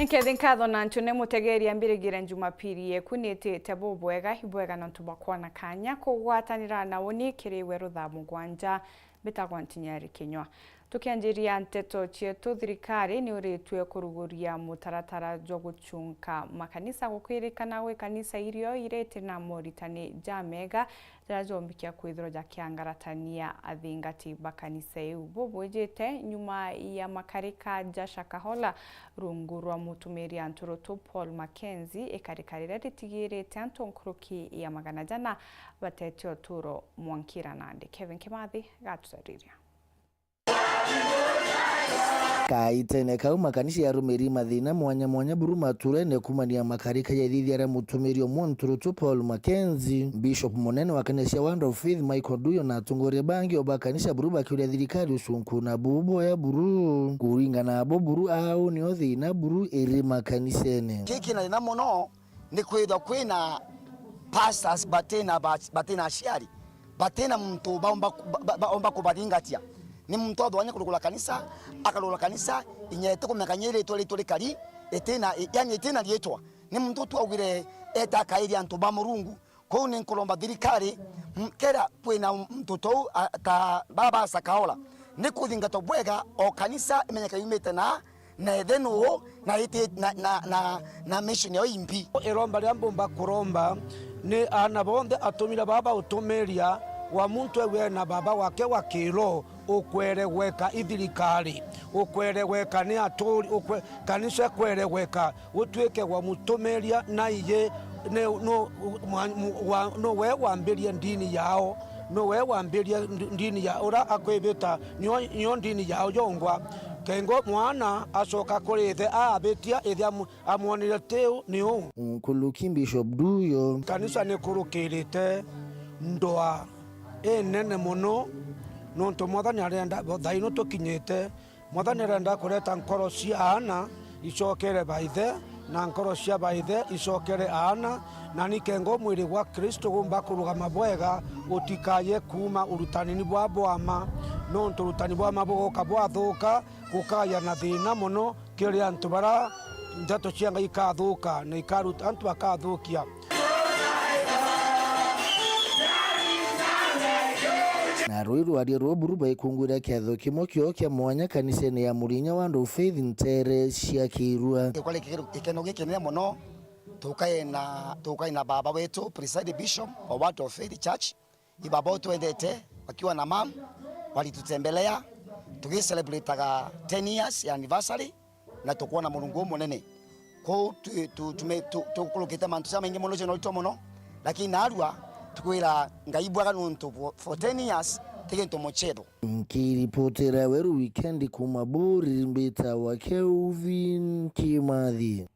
Nkethenkatho na ntune mutegeri ambirigira Jumapili yekunitite bubwega ibwega na ntubakwana kanya kugwatanira nawo ni kiri Weru Thaa Mugwanja bitagwa NTINYARI KINYUA. Tukianjiria Nteto cietu thirikari ni uritwe kuruguria mutaratara jo guchunka makanisa gukwirikana we kanisa irio irete na moritani jamega jajombikia kwithiro ja kiangaratania athingati bakanisa iu bubujite nyuma ya makarika jashakahola rungu rwa mutumiri Nteto Paul Mackenzie ikarikarire ritigirite antonkuruki ya magana jana batetio turo mwankira nande Kevin Kimathi gatutariria kaitene kau makanisa ya rumiri mathina mwanya buru maturene kumania makarika ya thithiara mutumirio Nteto Paul Mackenzie Bishop munene wa kanisa Wonder of Faith Michael Duyo na tungore bangi oba kanisa buru bakiuria thirikari usunku na bubo ya buru kuringana abo buru au ni othina buru eri makanisene kiki na muno ni kwitha kwina pastors batena shiari batena mtu baomba kubaringatia ni mtu adwanya kulukula kanisa akalula kanisa inyete kumekanyire itole kali etena yani etena lietwa ni mtu tu awire eta kairi antu ba murungu ko ni nkolomba thirikari kera kwina mtoto ta baba sakaola ni kuthingato bwega o kanisa imenyeka yumete na etheno na ite na mission yo impi eromba lyambomba kuromba ni anabonde atumira baba utumeria wa muntu ewe na baba wake wakiro ukwereweka ithirikari ukwereweka ni aturi kanisa kwereweka utweke wa mutumeria na iye no we wambirie ndini yao no we wambirie ndini ya ora akwebeta nyo ndini yao yongwa kengo mwana asoka kurithe abetia ithia amwonire teu niu nkuluki Bishop Duyo kanisa ni kurukirite ndoa nene muno nonto mwathani arenda thaino tukinyite mwathani arenda kureta nkoro cia ana icokere baithe na nkoro cia baithe icokere ana na nikengo mwiri wa Kristo gumba kurugama bwega utikaye kuma urutani bwa bwama nonto urutani bwa mabogoka bwathuka gukaya na thina muno kiri antu bara nteto cianga ikathuka na ikaruta antu akathukia na rwiru ari roburu baikungura kyatho kimo kyo kya mwanya kanisene ya Murinya Wonder of Faith Ntere cia Kirua ikole ikeno gikenene muno tukae na baba wetu preside bishop wa Wonder of Faith Church ibaba tuendete wakiwa na mam walitutembelea tukicelebrateaga 10 years anniversary na tukuwa na Mulungu munene ko tukulukite mantu cia maingi muno cyo muno lakini narua tukwira ngaibwaga nuntu for 10 years tegento mochedo nkiripotera Weru weekend kumaburi mbita wa Kelvin Kimathi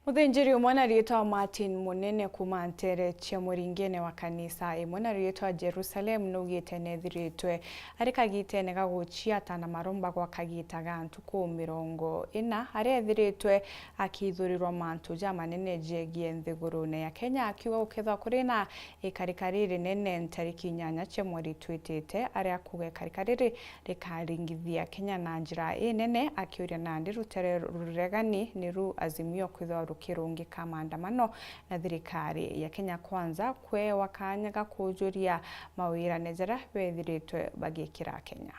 Muthinjiri umwana rietwa Martin munene kuma Ntere cia muringene wa kanisa imwana rietwa Jerusalem nugite nethiritwe arikagite nega guchiata na maromba kwa kagitaga ntuku 40 arethiritwe akithurirwa mantu jamanene jegie nthigurune ya Kenya akiwa uketha kurina ikarikariri nene ntariki 8 cia mweri twitite aria kuge karikariri rikaringithia Kenya na njira nene akiuria nandi rutere ruregani niru azimio kwitha kirungi kama maandamano na thirikari ya Kenya Kwanza kwe wakanyaga kujuria mawira nejera bethiritwe bagikira Kenya.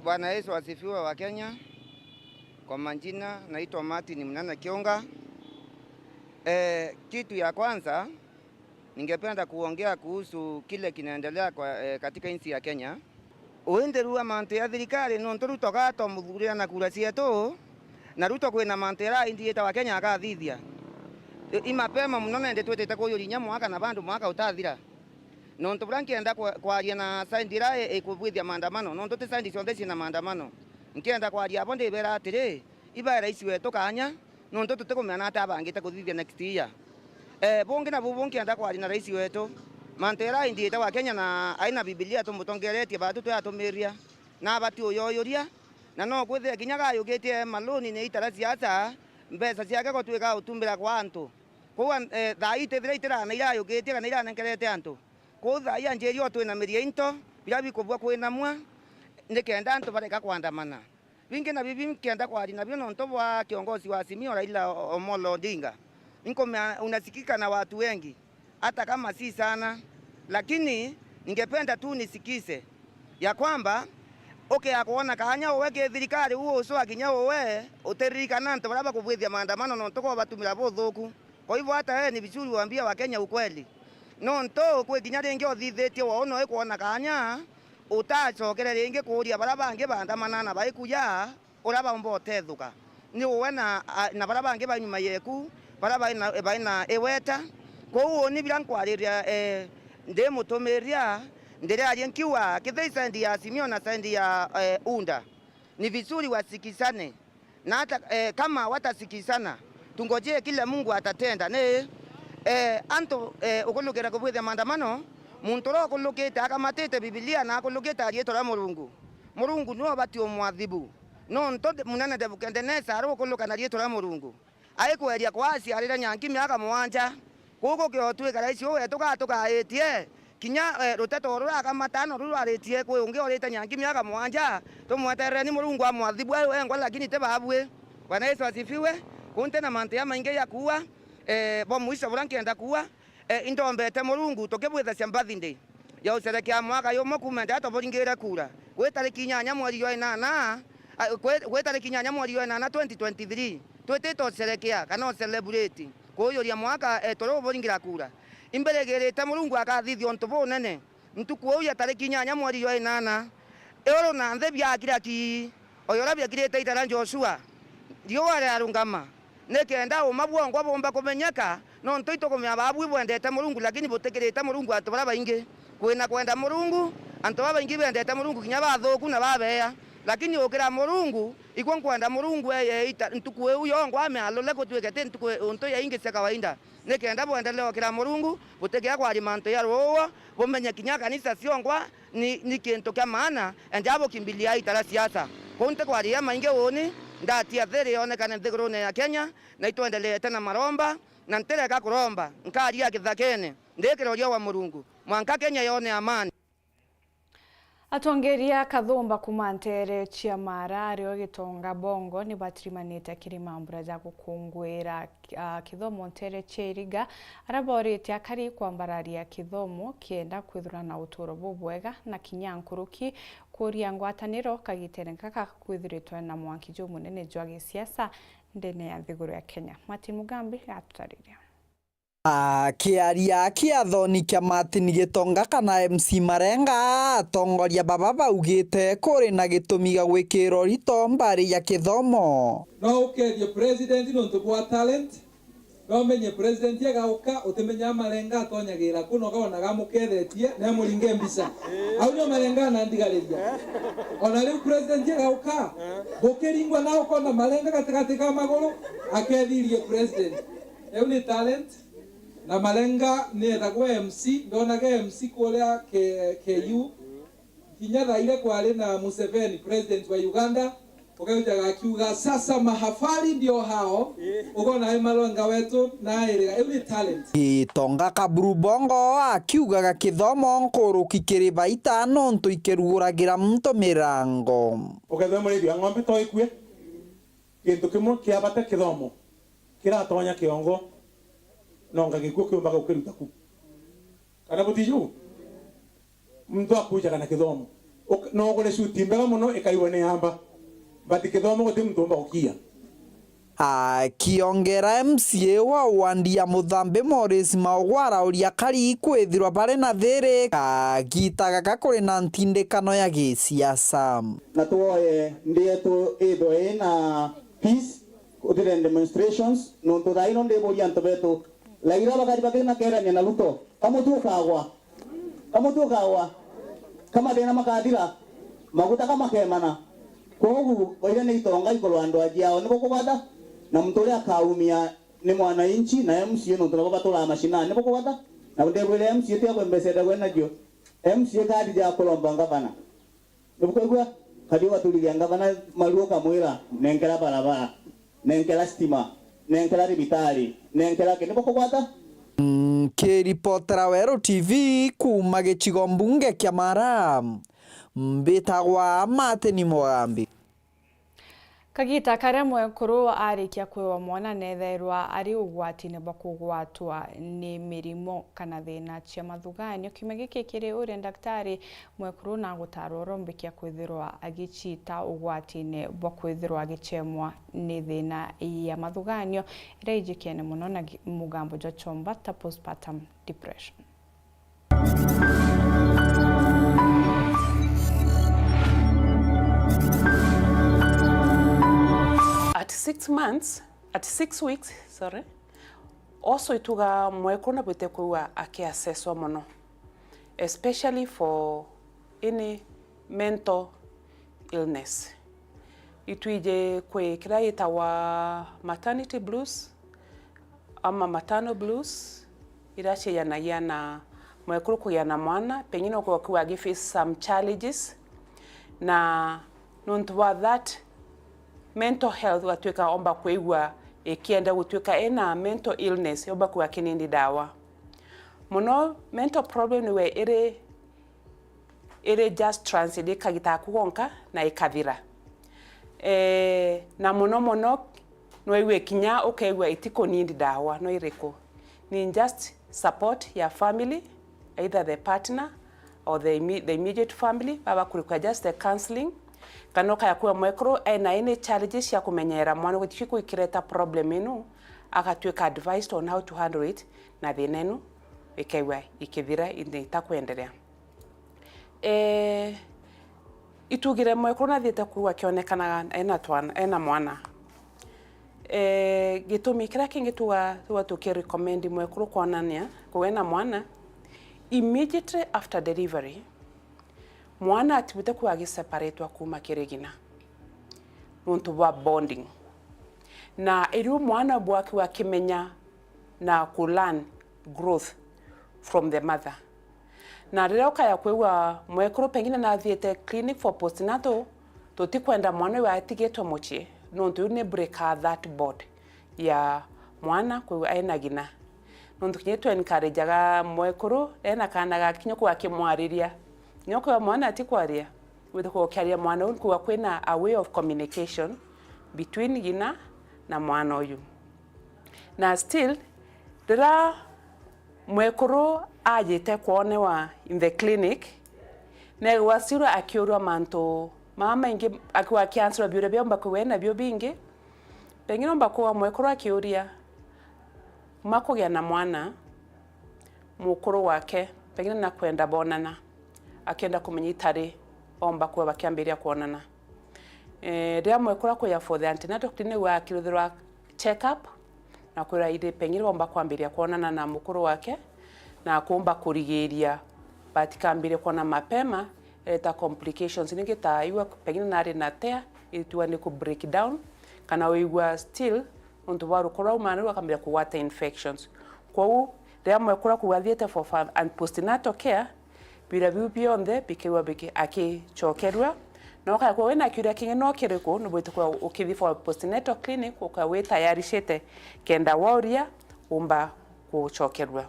Bwana Yesu asifiwe wa Kenya. Kwa majina naitwa Martin Mnana Kionga. Kitu ya kwanza ningependa kuongea kuhusu kile kinaendelea katika nchi ya Kenya. Uenderu amantu ya thirikari nonto rutoga to muthuria na kura cietu na ruto kwina mantera indieta wa Kenya akathithia imapema muno nende twetete kuyurinya mwaka na bandu mwaka utathira nonto brankienda kwaria na sandira ikubwithia maandamano nonto te sandi cionde cina maandamano nkienda kwaria abo ndibera atiri ibara ici wetu kanya nonto tutikumena ata bangite kuthithia next year bonge na bubonke enda kwaria na rais wetu mantera indieta wa Kenya na aina Biblia tumutongeretie batu twatumiria na bati uyoyuria na no kwithia kinyaga yugitie maloni ni itara ciaca mbesa ciake gotwika utumbira kwa antu kwa thaa ite thira itira na ira yugitie kana ira nengerete antu kwa thaa ya njeri otwe na miria into bila bikobwa kwinamwa nikenda nto bareka kwandamana bingi na bibi mkienda kwa na bino nto wa kiongozi wa Azimio Raila Omolo Odinga unasikika na watu wengi hata kama si sana, lakini ningependa tu nisikize ya kwamba akuona kanya uweke thirikari huo uso akinya uwe uteririkana nto baraba kubwithia maandamano no ntoko batumira bothuku. Kwa hivyo hata ni vizuri waambia Wakenya ukweli no nto kwe kinya ringi othithitie wono ikuona kanya utacokere ringi kuria baraba bangi bandamana na baikuya uraba mbothethuka ni uwe na baraba bangi banyuma yeku baraba baina eweta ko ni birankwariria nde mutumiria ndere alienkiwa kithei sendi ya Azimio na sendi ya UNDA ni vizuri wasikizane na hata kama watasikizana tungoje kila Mungu atatenda ne anto ukulukira kubwithia maandamano muntu ro kulukite akamatite Biblia na kulukite arietwa Murungu no bati omwathibu no nto munene Nebukadneza ro kuluka na arietwa Murungu aikweria kwasi arira nyangi miaka 7 kuko kiotwika raisi we tukaitie kinya ruteto rura akamatano rura aritie kwe unge orita nyangi miaka 7 tumweterere ni Murungu amwathibu engwa lakini te babwe. Bwana Yesu asifiwe. Kunte na mante ya mainge ya kuwa bomuisha burankienda kuwa indombete Murungu tukibwitha cia birthday ya userekia mwaka yomo kumenda toboringira kura gwe tariki 8 mweri wa 8 gwe tariki 8 mweri wa 8 2023 twetito serekea kana celebrate kuyoria mwaka toro boringira kura imberegerete Murungu akathithio ntubo nene ntuku uya tariki 8 mweri wa 8 eoro na nthe bya kiraki oyora bya kirete itara Joshua dio wale arungama nekenda umabwongwa bomba kumenyeka no ntoito kumya babu bwendete Murungu lakini botekerete Murungu atobara bainge kwenda Murungu antoba bainge bendete Murungu kinya bathuku na babeya lakini okira Murungu ikwo kwenda Murungu ntuku uyo ngwa mealole kutwekete ntuku onto ya inge kawaida nekenda bwendele okira Murungu botekea kwa limanto ya roho bomenya kinya kanisa siongwa ni kintu kya maana endabo kimbilia itara siasa konte kwa ria mainge woni ndatia there onekane thigurune ya Kenya na itwendelee tena maromba na ntereka kuromba nkaria kithakene ndikiroria wa Murungu mwanka Kenya yone amani. Atongeria kathumba kumantere chia marari ogitonga bongo ni batirimanite kirima mbura za gukungwira kithomo ntere cheriga araborete akari kwambararia kithomo kienda kwithurana uturo bubwega na kinyankuruki kuria ngwataniro kagiterenka kakwithiritwe na mwankijo munene jwa gisiasa ndene ya thiguru ya Kenya. Martin Mugambi atutariria kiaria kiathoni kia Martin Gitonga kana MC Marenga tongoria baba baugite kuri na gitumi ga gwikira rito mbari ya kithomo no ukerie president no ntubwa talent no menye president ya gauka utemenya Marenga atonyagira kuno gona gamukethetie na muringe mbisa au nyo Marenga na ndigariria ona riu president ya gauka bukiringwa na ukona Marenga katikati ka maguru akethirie president eu ni talent na Marenga nethagwo MC ndonage MC kuria KU kinya thaire kwari na Museveni president wa Uganda ukajaga akiuga sasa mahafali ndio hao ukona ai Marenga wetu na iriga every talent Gitonga kaburu bongo akiugaga kithomo nkuru kikiri baita no ntu ikiruguragira muntu mirango ukethemo ri ng'ombe to ikue kintu kimwe kia bata kithomo kiratonya kiongo nonga gikuo kiumbaga ukiruta ku kana butiyu mtu akuja kana kithomo no gole shuti mbega muno ikaiwa ni hamba bati kithomo gote mtu omba ukia kiongera MCA wa Wandia Muthambe Morris Maugwara uria kari kwithirwa bare na thiri gitaga kakuri na ntindikano ya gisiasa na tuoye ndietu itho na peace utire demonstrations no to daino ndeboria ntobeto lagira bakari bakina kerania na Ruto kama tukagwa kama dena makadira maguta kama kemana kogu oire ni Gitonga ikolo andu ajiao niko kubada na mtole akaumia ni mwananchi na MCA no tunababa tola mashina niko kubada na ndebwele MCA tia kwembeseda kwena dio MCA kadi ja kolomba ngavana nibukogwa kadi watulilia ngavana maluo kamwira nengera barabara nengera stima nengera ribitari nengera ke niko kubada Kiripotera Weru TV kuma gĩcigo mbunge kĩa Mara mbĩtagwa Martin Mugambi. Kagita karia mwekuru arikia kwiwa mwana netherwa ari ugwatine bakugwatwa ni mirimo kana thina cia mathuganio kimegiki kiri uri daktari mwekuru na gutarwo rombikia kwithirwa agicita ugwatine bakwithirwa agichemwa ni thina ya mathuganio ira ijikene muno na mugambo jo chomba ta postpartum depression. At 6 weeks, also ituga mwekuna bwite kuwa akiassesswa mono, especially for any mental illness. Ituije kwe kira itawa maternity blues ama maternal blues irache yana mwekuru kuyana mwana pengine kwa face some challenges na nontuwa that mental health watuika omba kweigwa ekienda gutuika ena mental illness omba kwa kinindi dawa muno mental problem niwe ere just transit kagita kugonka na ikathira na muno no iwe kinya okegwa itiko nindi dawa no ireko ni just support ya family, either the partner or the immediate family baba kulikuwa just the counseling kanoka yakuwa mwekro na any challenges ya kumenyera mwana gutiko ikireta problem inu akatuika advised on how to handle it na thenenu ikaiwa ikithira ita kuendelea itugire mwekro na thieta kuwa kionekana ena mwana gitumi kira kingi tuwa tukirecommend mwekro kuonania kuena mwana immediately after delivery mwana atibute kuagi separate wa kuma kirigina nuntu wa bonding na elu mwana bwaki wa kimenya na kulan growth from the mother na rero kaya kwewa mwekro pengine na thiete clinic for postnatal totikwenda mwana wa atigetwa mochie nuntu ne break that bond ya mwana kwewa aina gina nuntu kinyetu encourage aga mwekro ena kana ga kinyo akimwariria nyoko ya mwana atikwaria with ko kyaria mwana unku kwena a way of communication between gina na mwana oyu na still dira mwekoro ajete kuonewa in the clinic na wasira akiorwa manto mama ingi akwa cancer biure byomba kwena byo bingi pengine omba kwa mwekoro akioria makogya na mwana mukoro wake pengine na kwenda bonana akenda kumenya itari omba kwa bakiambiria kuonana ria mwekora ko ya for the antenatal clinic wa kirithirwa check up na kwira ide pengine omba kwambiria kuonana na mukuru wake na kuomba kurigiria batikambire kuona mapema eta complications ningita iwa pengine nari na tea ituwa ni ku break down kana wiwa still untu waru kora umana wakambira kuwata infections kwa ria mwekora kuwathiete for and postnatal care bira bionde bikiwa biki akichokerwa no ka kwa wena kiria kinge no kiriko no bwite kwa ukithi for postnatal clinic kwa we tayarishete kenda waria umba kuchokerwa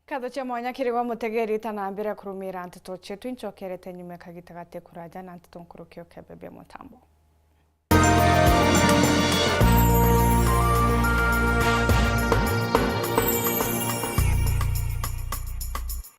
Katho cha mwanya kirigwa mutegeri tanambira kurumira Nteto chetu inchokerete nyume kagitagate kuraja na Nteto nkurukio kebebe mutambo.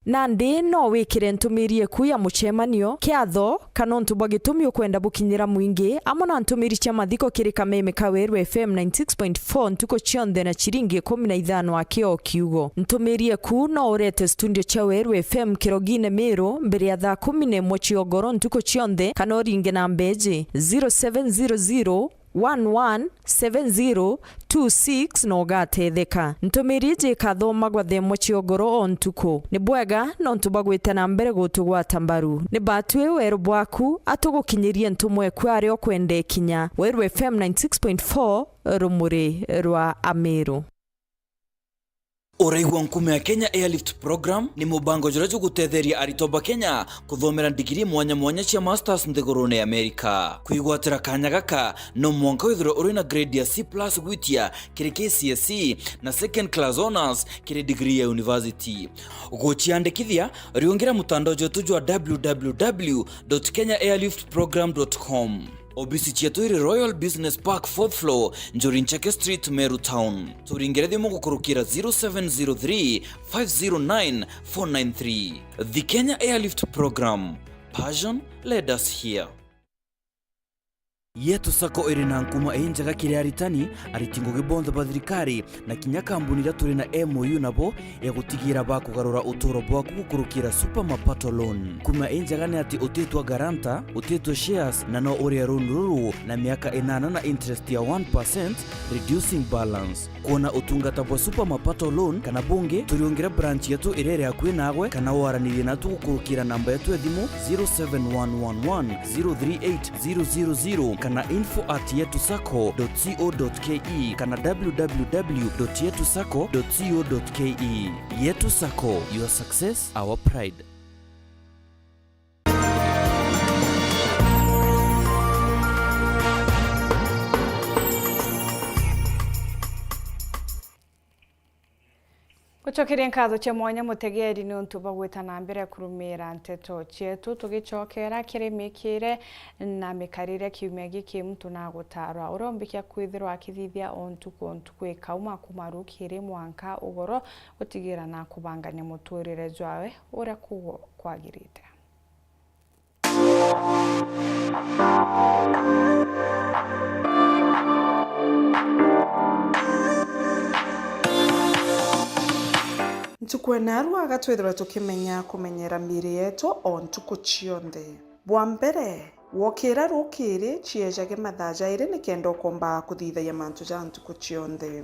Nandi no wikire ntumirie ku ya muchemanio kiatho kana ntubwa gitumi ukwenda bukinyira mwingi amona ntumiri cia mathiko kiri Kameme ka Weru FM 96.4 ntuko chionde na chiringi 15 akio kiugo ntumirie ku no urete studio cha Weru FM kirogine Meru mbere ya thaa 11 chiogoro ntuko chionde kana oringe na mbeji 0700 117026 no gatetheka ntumirije kathoma gwa themo chiogoro ontuko ni bwega no ntubagwite na mbere gutugwata mbaru ni batwe Weru bwaku atugukinyirie ntumwe kwari okwende kinya Weru FM 96.4 rumuri rwa Ameru. Uraigwa nkume ya Kenya Airlift Program ni mubango jurajo gutetheria aritoba Kenya kuthomera digiri mwanya mwanya cia masters nthigurune Amerika. Kwigwatira kanya gaka no mwanka withiro uri na grade ya C+ gwitia kiri KCSE na second class honors kiri degree ya university. Guchiandikithia riungira mutandao jotu jwa www.kenyaairliftprogram.com. Obisi chetu iri Royal Business Park 4th floor, Njorinchake Street, Meru Town. Turingere thimu gukurukira 0703 509 493. The Kenya Airlift Program. Passion led us here. Yetu sako iri na nkuma enjaga kiri aritani aritingo gibonda bathirikari na kinya kambuni ira turi na MOU nabo ya gutigira bakugarura utoro bwaku gukurukira super mapato loan. Kuma enjaga ni ati utetwa garanta, utetwa shares na no uri ruru na miaka 8 na interest ya 1% reducing balance. Kuona utungata bwa super mapato loan kana bunge turiongera branch yetu irere akwe nagwe kana waranire natu gukurukira namba yetu ya thimu 07111038000 kana info@yetusako.co.ke kana www.yetusako.co.ke. Yetu Sako, your success, our pride. Gucokeria nkatho cia mwanya mutegeri ni untuba gwita na mbere kurumira Nteto chetu tugicokera kirimikire na mikarire kiumia giki mtu na gutarwa urombikia kwithirwa akithithia ontuko ikauma kumarukire mwanka ugoro gutigira na kubangania muturire jwawe ura kugo kwagirite. Ntukwenaru agatwithira tukimenya kumenyera miri yetu o ntuku cionthe. Bwa mbere wokira rukiri ciejage mathaja iri ni kenda ukomba kuthithagia mantu ja ntuku cionthe.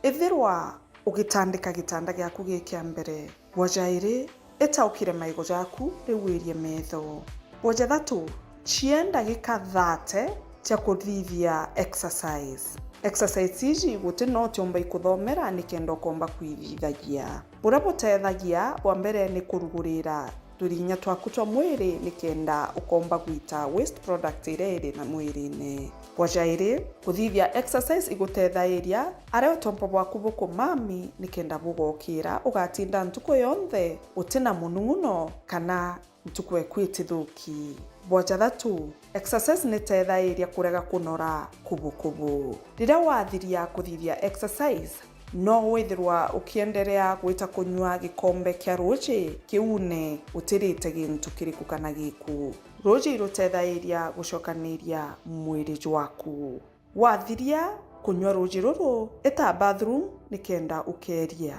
Ithirwa ugitandika gitanda giaku gikia mbere. Bwaja iri itaukire maigo jaku riwirie metho. Bwaja thatu cienda gikathate cia kuthithia exercise. Exercise iji guti no tiomba ikuthomera ni kenda ukomba kwithithagia. Bura butethagia bwa mbere ni kurugurira turinya twaku twa mwiri ni kenda ukomba gwita waste product iri na mwiri-ini. Bwaja iri kuthithia exercise igutethaeria aria utomba bwaku bukumami ni kenda bugokira ugatinda ntuku yonthe utina mununguno kana ntuku ekwitithuki. Bwaja thatu exercise ni tethaeria kurega kunora kubukubu. Rira wathiria kuthithia exercise no withirwa ukiendelea gwita kunywa gikombe kia roji kiune utirite gintu kiriku kana giku. Roji rutethaeria gucokaniria mwiri jwaku. Wathiria kunywa roji ruru eta bathroom ni kenda ukeria.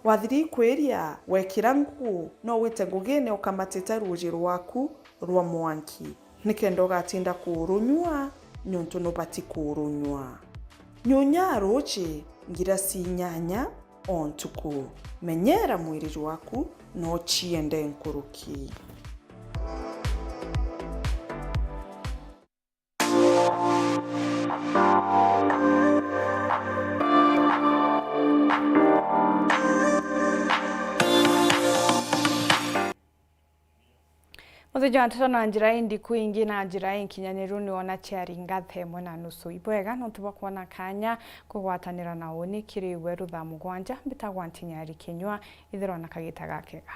Wathiri kweria wekira nguo no wite ngugine ukamatita roji rwaku rwa mwanki ni kenda ugatinda kurunywa nyonto no bati kurunywa. Nyonya roji ngira si nyanya ontuku. Menyera mwiri waku no chiende nkuruki. Muthenya Nteto na njira indi kuingi na njira inkinyaniru ni ona chiaringa themo na nusu ibwega no tuba kuona kanya kugwatanira na oni kiri Weru Thaa Mugwanja mbitagwa NTINYARI KINYUA ithiro na kagita gakega.